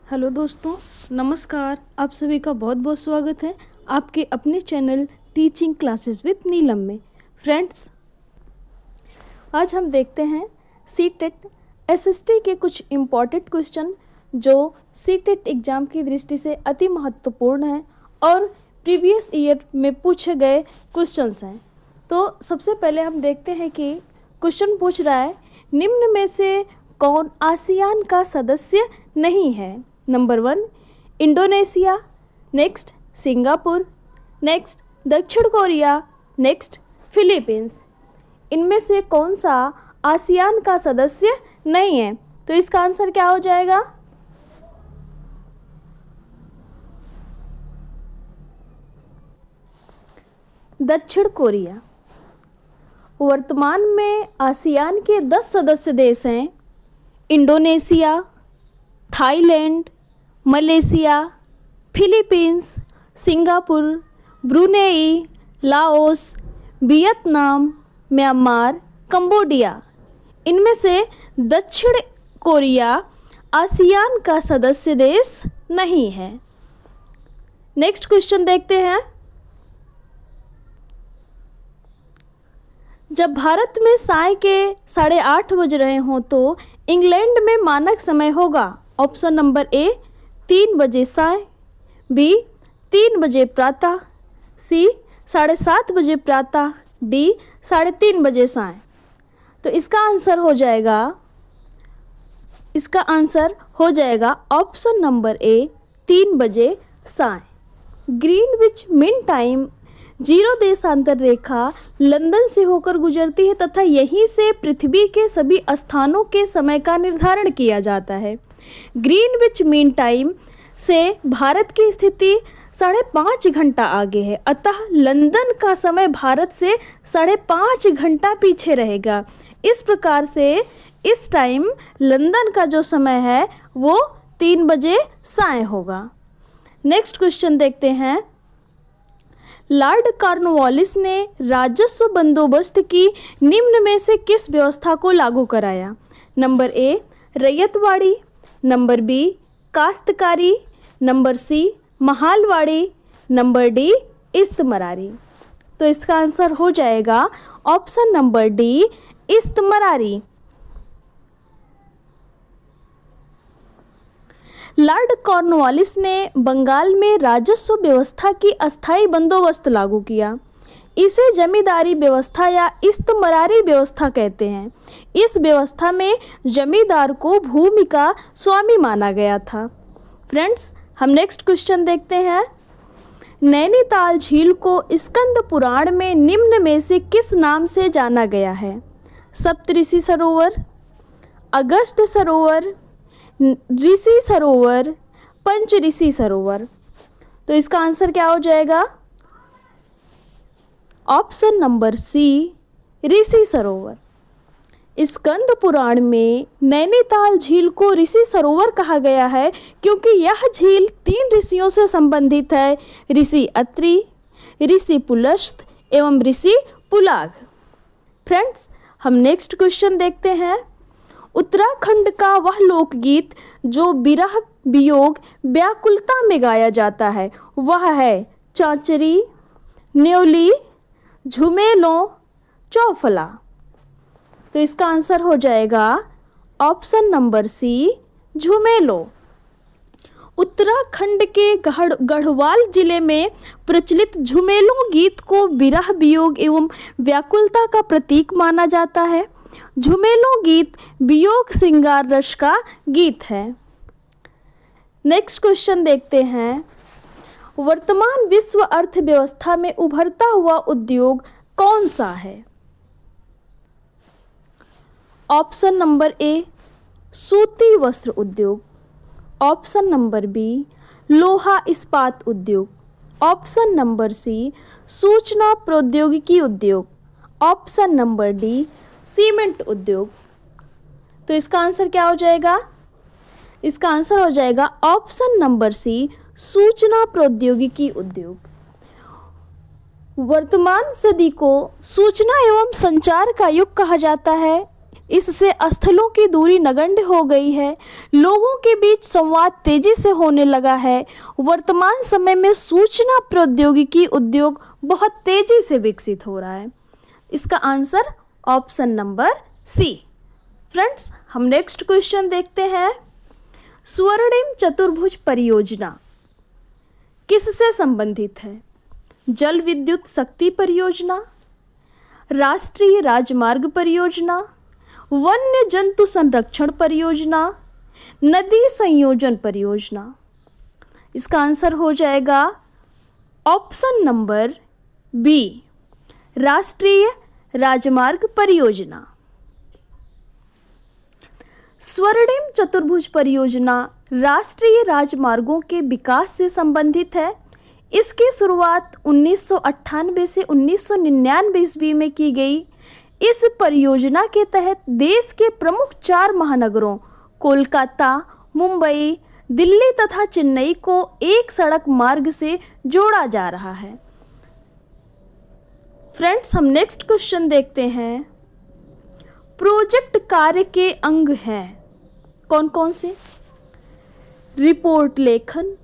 Hello दोस्तों, नमस्कार। आप सभी का बहुत बहुत स्वागत है आपके अपने चैनल टीचिंग क्लासेस विद नीलम में। फ्रेंड्स, आज हम देखते हैं सीटेट एसएसटी के कुछ इम्पॉर्टेंट क्वेश्चन जो सीटेट एग्ज़ाम की दृष्टि से अति महत्वपूर्ण हैं और प्रीवियस ईयर में पूछे गए क्वेश्चंस हैं। तो सबसे पहले हम देखते हैं कि क्वेश्चन पूछ रहा है, निम्न में से कौन आसियान का सदस्य नहीं है? Number 1 Indonesia, next Singapore, next दक्षिण कोरिया, नेक्स्ट फिलीपींस। इनमें से कौन सा आसियान का सदस्य नहीं है? तो इसका आंसर क्या हो जाएगा? दक्षिण कोरिया। वर्तमान में आसियान के 10 सदस्य देश हैं: Indonesia, Thailand, Malaysia, Philippines, Singapore, Brunei, Laos, Vietnam, Myanmar, Cambodia. इनमें से दक्षिण कोरिया आसियान का सदस्य देश नहीं है। नेक्स्ट क्वेश्चन देखते हैं। जब भारत में साय के 8:30 बज रहे हों तो इंग्लैंड में मानक समय होगा। ऑप्शन नंबर ए 3 बजे साय, बी 3 बजे प्रातः, सी 7:30 बजे प्रातः, डी 3:30 बजे साय। तो इसका आंसर हो जाएगा ऑप्शन नंबर ए 3 बजे साय। ग्रीनविच मीन टाइम 0 देशांतर रेखा लंदन से होकर गुजरती है तथा यहीं से पृथ्वी के सभी स्थानों के समय का निर्धारण किया जाता है। ग्रीनविच मीन टाइम से भारत की स्थिति 5.5 घंटा आगे है, अतः लंदन का समय भारत से 5.5 घंटा पीछे रहेगा। इस प्रकार से इस टाइम लंदन का जो समय है वो 3 बजे साय होगा। नेक्स्ट क्वेश्चन देखते हैं। लॉर्ड कॉर्नवालिस ने राजस्व बंदोबस्त की निम्न में से किस व्यवस्था को लागू कराया? Number A Ryotwari, number B काश्तकारी, number C Mahalwari, number D Istamrari. तो इसका आंसर हो जाएगा option number D Istamrari. Lord Cornwallis ने बंगाल में राजस्व व्यवस्था की अस्थायी बंदोबस्त लागू किया। इसे जमींदारी व्यवस्था या इस्तमरारी व्यवस्था कहते हैं। इस व्यवस्था में जमींदार को भूमि का स्वामी माना गया था। फ्रेंड्स, हम नेक्स्ट क्वेश्चन देखते हैं। नैनीताल झील को स्कंद पुराण में निम्न में से किस नाम से जाना गया है? सप्तऋषि सरोवर, अगस्त्य सरोवर, ऋषि सरोवर, पंचऋषि सरोवर। तो इसका आंसर क्या हो जाएगा? ऑप्शन नंबर सी ऋषि सरोवर। स्कंद पुराण में नैनीताल झील को ऋषि सरोवर कहा गया है क्योंकि यह झील 3 ऋषियों से संबंधित है: ऋषि अत्रि, ऋषि पुलस्त्य एवं ऋषि पुलाग। फ्रेंड्स, हम नेक्स्ट क्वेश्चन देखते हैं। उत्तराखंड का वह लोकगीत जो विरह वियोग व्याकुलता में गाया जाता है वह है चांचरी, न्योली, झुमेलों, चौफला। तो इसका आंसर हो जाएगा ऑप्शन नंबर सी झुमेलो। उत्तराखंड के गढ़वाल जिले में प्रचलित झुमेलों गीत को विरह वियोग एवं व्याकुलता का प्रतीक माना जाता है। झुमेलों गीत वियोग श्रृंगार रस का गीत है। नेक्स्ट क्वेश्चन देखते हैं। वर्तमान विश्व अर्थव्यवस्था में उभरता हुआ उद्योग कौन सा है? ऑप्शन नंबर ए सूती वस्त्र उद्योग, ऑप्शन नंबर बी लोहा इस्पात उद्योग, ऑप्शन नंबर सी सूचना प्रौद्योगिकी उद्योग, ऑप्शन नंबर डी सीमेंट उद्योग। तो इसका आंसर क्या हो जाएगा? इसका आंसर हो जाएगा ऑप्शन नंबर सी सूचना प्रौद्योगिकी उद्योग। वर्तमान सदी को सूचना एवं संचार का युग कहा जाता है। इससे स्थलों की दूरी नगण्य हो गई है। लोगों के बीच संवाद तेजी से होने लगा है। वर्तमान समय में सूचना प्रौद्योगिकी उद्योग बहुत तेजी से विकसित हो रहा है। इसका answer option number C. Friends, हम नेक्स्ट क्वेश्चन देखते हैं। स्वर्णिम चतुर्भुज परियोजना किससे संबंधित है? जल विद्युत शक्ति परियोजना, राष्ट्रीय राजमार्ग परियोजना, वन्य जंतु संरक्षण परियोजना, नदी संयोजन परियोजना। इसका आंसर हो जाएगा ऑप्शन नंबर बी, राष्ट्रीय राजमार्ग परियोजना। स्वर्णिम चतुर्भुज परियोजना राष्ट्रीय राजमार्गों के विकास से संबंधित है। इसकी शुरुआत 1998 से 1999 ईस्वी में की गई। इस परियोजना के तहत देश के प्रमुख 4 महानगरों कोलकाता, मुंबई, दिल्ली तथा चेन्नई को एक सड़क मार्ग से जोड़ा जा रहा है। फ्रेंड्स, हम नेक्स्ट क्वेश्चन देखते हैं। प्रोजेक्ट कार्य के अंग हैं कौन कौन से? रिपोर्ट लेखन,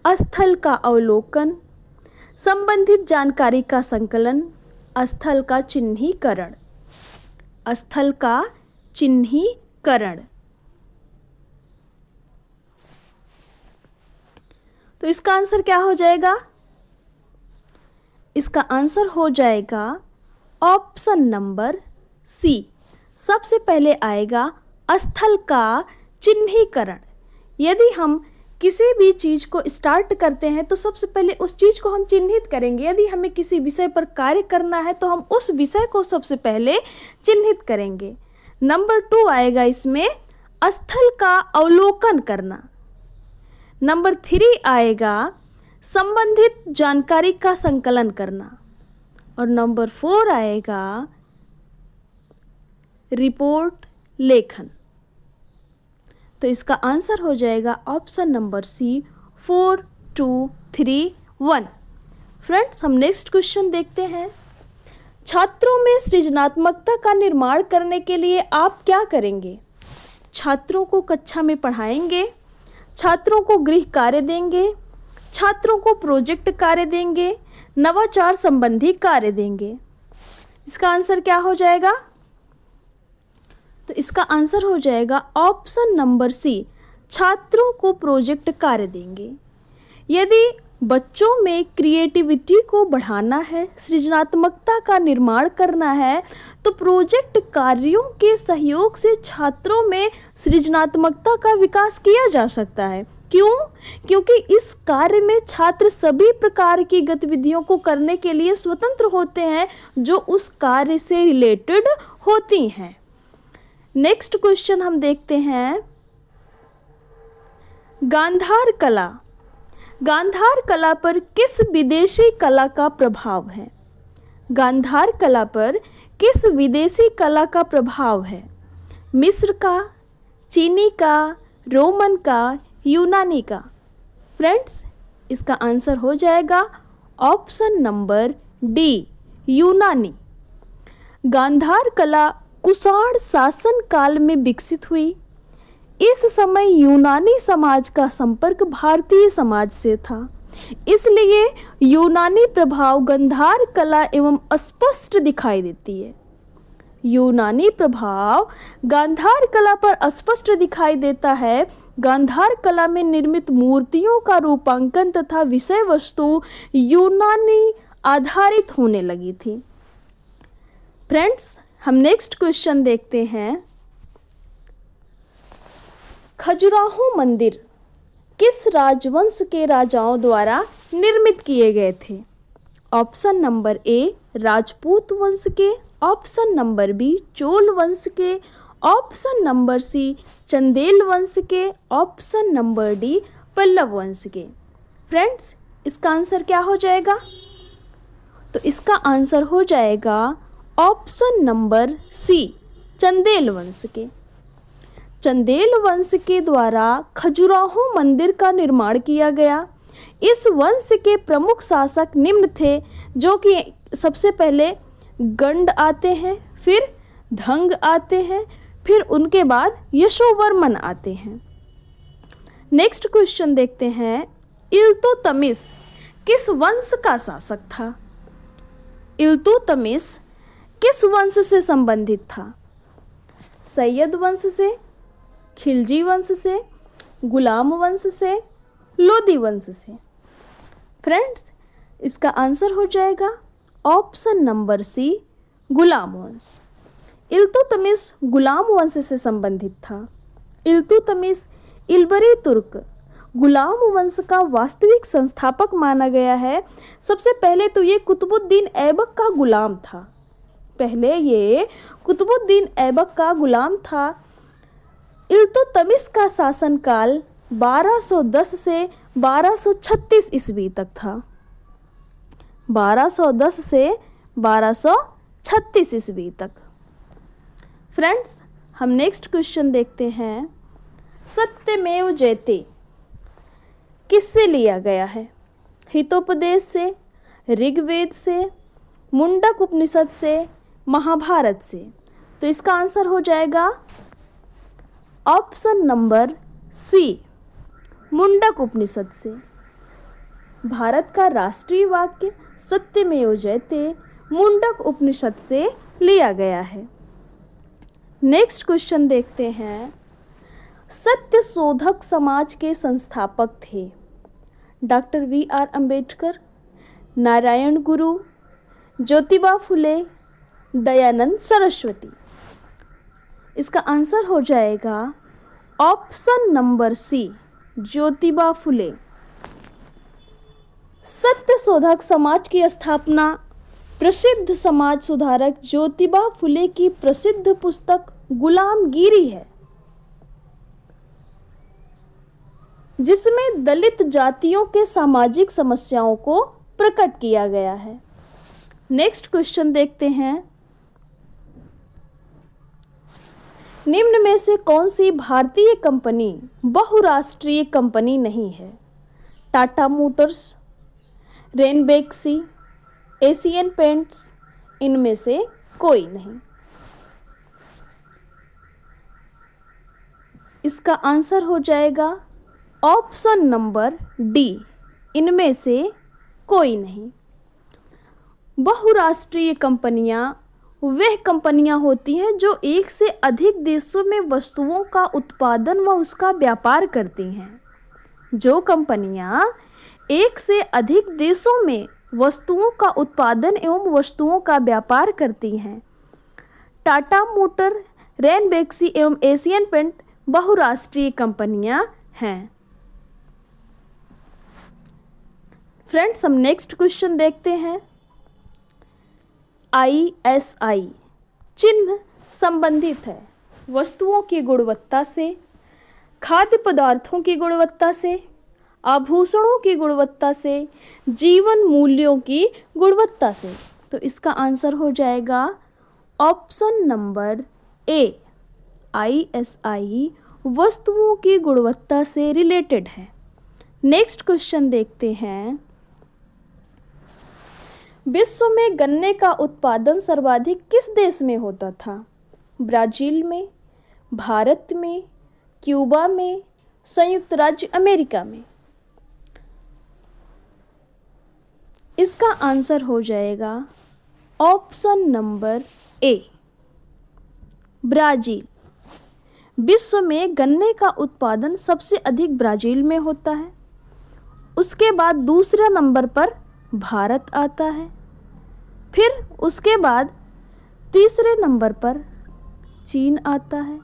स्थल का अवलोकन, संबंधित जानकारी का संकलन, स्थल का चिन्हीकरण। स्थल का चिन्हीकरण। तो इसका आंसर क्या हो जाएगा? इसका आंसर हो जाएगा ऑप्शन नंबर सी। सबसे पहले आएगा स्थल का चिन्हीकरण। यदि हम किसी भी चीज़ को स्टार्ट करते हैं तो सबसे पहले उस चीज़ को हम चिन्हित करेंगे। यदि हमें किसी विषय पर कार्य करना है तो हम उस विषय को सबसे पहले चिन्हित करेंगे। नंबर 2 आएगा इसमें स्थल का अवलोकन करना। नंबर 3 आएगा संबंधित जानकारी का संकलन करना। और नंबर 4 आएगा रिपोर्ट लेखन। तो इसका आंसर हो जाएगा ऑप्शन नंबर सी 4, 2, 3, 1। फ्रेंड्स, हम नेक्स्ट क्वेश्चन देखते हैं। छात्रों में सृजनात्मकता का निर्माण करने के लिए आप क्या करेंगे? छात्रों को कक्षा में पढ़ाएंगे, छात्रों को गृह कार्य देंगे, छात्रों को प्रोजेक्ट कार्य देंगे, नवाचार संबंधी कार्य देंगे। इसका आंसर क्या हो जाएगा? तो इसका आंसर हो जाएगा ऑप्शन नंबर सी, छात्रों को प्रोजेक्ट कार्य देंगे। यदि बच्चों में क्रिएटिविटी को बढ़ाना है, सृजनात्मकता का निर्माण करना है, तो प्रोजेक्ट कार्यों के सहयोग से छात्रों में सृजनात्मकता का विकास किया जा सकता है। क्यों? क्योंकि इस कार्य में छात्र सभी प्रकार की गतिविधियों को करने के लिए स्वतंत्र होते हैं जो उस कार्य से रिलेटेड होती हैं। नेक्स्ट क्वेश्चन हम देखते हैं। गांधार कला। गांधार कला पर किस विदेशी कला का प्रभाव है? गांधार कला पर किस विदेशी कला का प्रभाव है? मिस्र का, चीनी का, रोमन का, यूनानी का? फ्रेंड्स, इसका आंसर हो जाएगा ऑप्शन नंबर डी, यूनानी। गांधार कला कुषाण शासन काल में विकसित हुई। इस समय यूनानी समाज का संपर्क भारतीय समाज से था, इसलिए यूनानी प्रभाव गांधार कला एवं स्पष्ट दिखाई देती है। यूनानी प्रभाव गांधार कला पर स्पष्ट दिखाई देता है। गांधार कला में निर्मित मूर्तियों का रूपांकन तथा विषय वस्तु यूनानी आधारित होने लगी थी। फ्रेंड्स, हम नेक्स्ट क्वेश्चन देखते हैं। खजुराहो मंदिर किस राजवंश के राजाओं द्वारा निर्मित किए गए थे? ऑप्शन नंबर ए, राजपूत वंश के, ऑप्शन नंबर बी, चोल वंश के, ऑप्शन नंबर सी, चंदेल वंश के, ऑप्शन नंबर डी, पल्लव वंश के। फ्रेंड्स, इसका आंसर क्या हो जाएगा? तो इसका आंसर हो जाएगा ऑप्शन नंबर सी, चंदेल वंश के। चंदेल वंश के द्वारा खजुराहो मंदिर का निर्माण किया गया। इस वंश के प्रमुख शासक निम्न थे, जो कि सबसे पहले गंड आते हैं, फिर धंग आते हैं, फिर उनके बाद यशोवर्मन आते हैं। नेक्स्ट क्वेश्चन देखते हैं, इल्तुतमिश किस वंश का शासक था? इल्तुतमिश किस वंश से संबंधित था? सैयद वंश से, खिलजी वंश से, गुलाम वंश से, लोदी वंश से? फ्रेंड्स, इसका आंसर हो जाएगा ऑप्शन नंबर सी, गुलाम वंश। इल्तुतमिश गुलाम वंश से संबंधित था। इल्तुतमिश इल्बरी तुर्क गुलाम वंश का वास्तविक संस्थापक माना गया है। सबसे पहले तो ये कुतुबुद्दीन ऐबक का गुलाम था। पहले ये कुतुबुद्दीन ऐबक का गुलाम था। इल्तुतमिश का शासनकाल 1210 से 1236 ईस्वी तक था। 1210 से 1236 ईस्वी तक। फ्रेंड्स, हम नेक्स्ट क्वेश्चन देखते हैं, सत्यमेव जयते किससे लिया गया है? हितोपदेश से, ऋग्वेद से, मुंडक उपनिषद से, महाभारत से? तो इसका आंसर हो जाएगा ऑप्शन नंबर सी, मुंडक उपनिषद से। भारत का राष्ट्रीय वाक्य सत्यमेव जयते मुंडक उपनिषद से लिया गया है। नेक्स्ट क्वेश्चन देखते हैं, सत्य शोधक समाज के संस्थापक थे डॉक्टर वी.आर. अंबेडकर, नारायण गुरु, ज्योतिबा फुले, दयानंद सरस्वती? इसका आंसर हो जाएगा ऑप्शन नंबर सी, ज्योतिबा फुले। सत्य शोधक समाज की स्थापना प्रसिद्ध समाज सुधारक ज्योतिबा फुले की प्रसिद्ध पुस्तक गुलामगिरी है, जिसमें दलित जातियों के सामाजिक समस्याओं को प्रकट किया गया है। नेक्स्ट क्वेश्चन देखते हैं, निम्न में से कौन सी भारतीय कंपनी बहुराष्ट्रीय कंपनी नहीं है? Tata motors, Ranbaxy, Asian paints? इनमें से कोई नहीं। इसका आंसर हो जाएगा ऑप्शन नंबर डी, इनमें से कोई नहीं। बहुराष्ट्रीय कंपनियां वह कंपनियां होती हैं जो एक से अधिक देशों में वस्तुओं का उत्पादन व उसका व्यापार करती हैं। जो कंपनियां एक से अधिक देशों में वस्तुओं का उत्पादन एवं वस्तुओं का व्यापार करती हैं। टाटा मोटर, रेनबेक्सी एवं एशियन पेंट बहुराष्ट्रीय कंपनियां हैं। फ्रेंड्स, हम नेक्स्ट क्वेश्चन देखते हैं, ISI चिन्ह संबंधित है वस्तुओं की गुणवत्ता से, खाद्य पदार्थों की गुणवत्ता से, आभूषणों की गुणवत्ता से, जीवन मूल्यों की गुणवत्ता से? तो इसका आंसर हो जाएगा ऑप्शन नंबर ए, ISI वस्तुओं की गुणवत्ता से रिलेटेड है। नेक्स्ट क्वेश्चन देखते हैं, विश्व में गन्ने का उत्पादन सर्वाधिक किस देश में होता था? ब्राजील में, भारत में, क्यूबा में, संयुक्त राज्य अमेरिका में? इसका आंसर हो जाएगा ऑप्शन नंबर ए, ब्राजील। विश्व में गन्ने का उत्पादन सबसे अधिक ब्राजील में होता है। उसके बाद दूसरे नंबर पर भारत आता है, फिर उसके बाद तीसरे नंबर पर चीन आता है,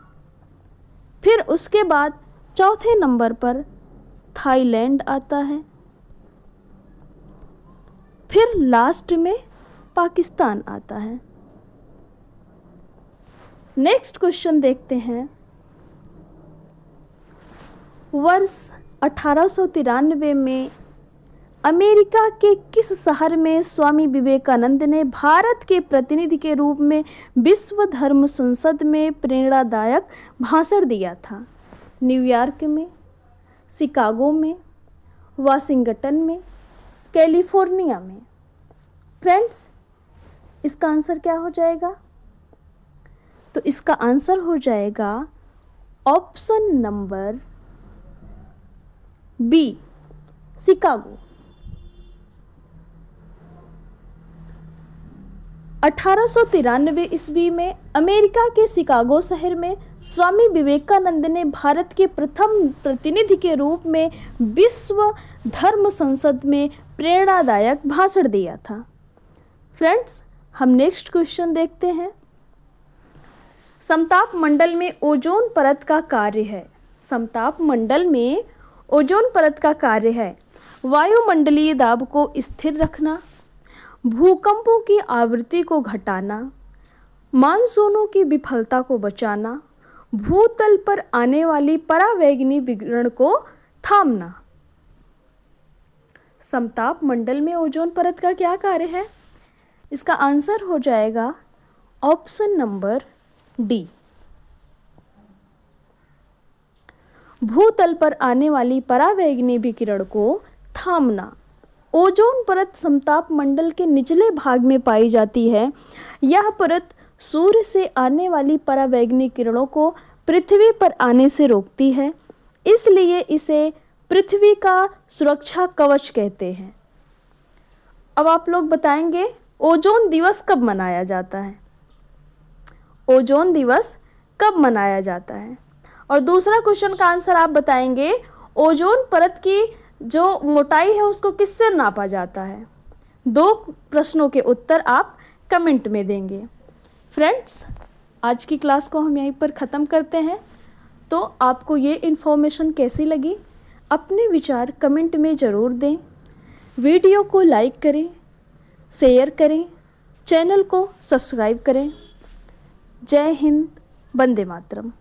फिर उसके बाद चौथे नंबर पर थाईलैंड आता है, फिर लास्ट में पाकिस्तान आता है। नेक्स्ट क्वेश्चन देखते हैं, वर्ष 1893 में अमेरिका के किस शहर में स्वामी विवेकानंद ने भारत के प्रतिनिधि के रूप में विश्व धर्म संसद में प्रेरणादायक भाषण दिया था? न्यूयॉर्क में, शिकागो में, वाशिंगटन में, कैलिफोर्निया में? फ्रेंड्स, इसका आंसर क्या हो जाएगा? तो इसका आंसर हो जाएगा ऑप्शन नंबर बी, शिकागो। 1893 ईस्वी में अमेरिका के शिकागो शहर में स्वामी विवेकानंद ने भारत के प्रथम प्रतिनिधि के रूप में विश्व धर्म संसद में प्रेरणादायक भाषण दिया था। फ्रेंड्स, हम नेक्स्ट क्वेश्चन देखते हैं। समताप मंडल में ओजोन परत का कार्य है। समताप मंडल में ओजोन परत का कार्य है वायुमंडलीय दाब को स्थिर रखना, भूकंपों की आवृत्ति को घटाना, मानसूनों की विफलता को बचाना, भूतल पर आने वाली परावैगनी विकिरण को थामना। समताप मंडल में ओजोन परत का क्या कार्य है? इसका आंसर हो जाएगा ऑप्शन नंबर डी, भूतल पर आने वाली परावैगनी विकिरण को थामना। ओजोन परत समताप मंडल के निचले भाग में पाई जाती है। यह परत सूर्य से आने वाली परावैगनी किरणों को पृथ्वी पर आने से रोकती है, इसलिए इसे पृथ्वी का सुरक्षा कवच कहते हैं। अब आप लोग बताएंगे ओजोन दिवस कब मनाया जाता है? ओजोन दिवस कब मनाया जाता है? और दूसरा क्वेश्चन का आंसर आप बताएंगे ओजोन परत की जो मोटाई है उसको किससे नापा जाता है? 2 प्रश्नों के उत्तर आप कमेंट में देंगे। फ्रेंड्स, आज की क्लास को हम यहीं पर ख़त्म करते हैं। तो आपको ये इन्फॉर्मेशन कैसी लगी? अपने विचार कमेंट में ज़रूर दें। वीडियो को लाइक करें, शेयर करें, चैनल को सब्सक्राइब करें। जय हिंद, वंदे मातरम।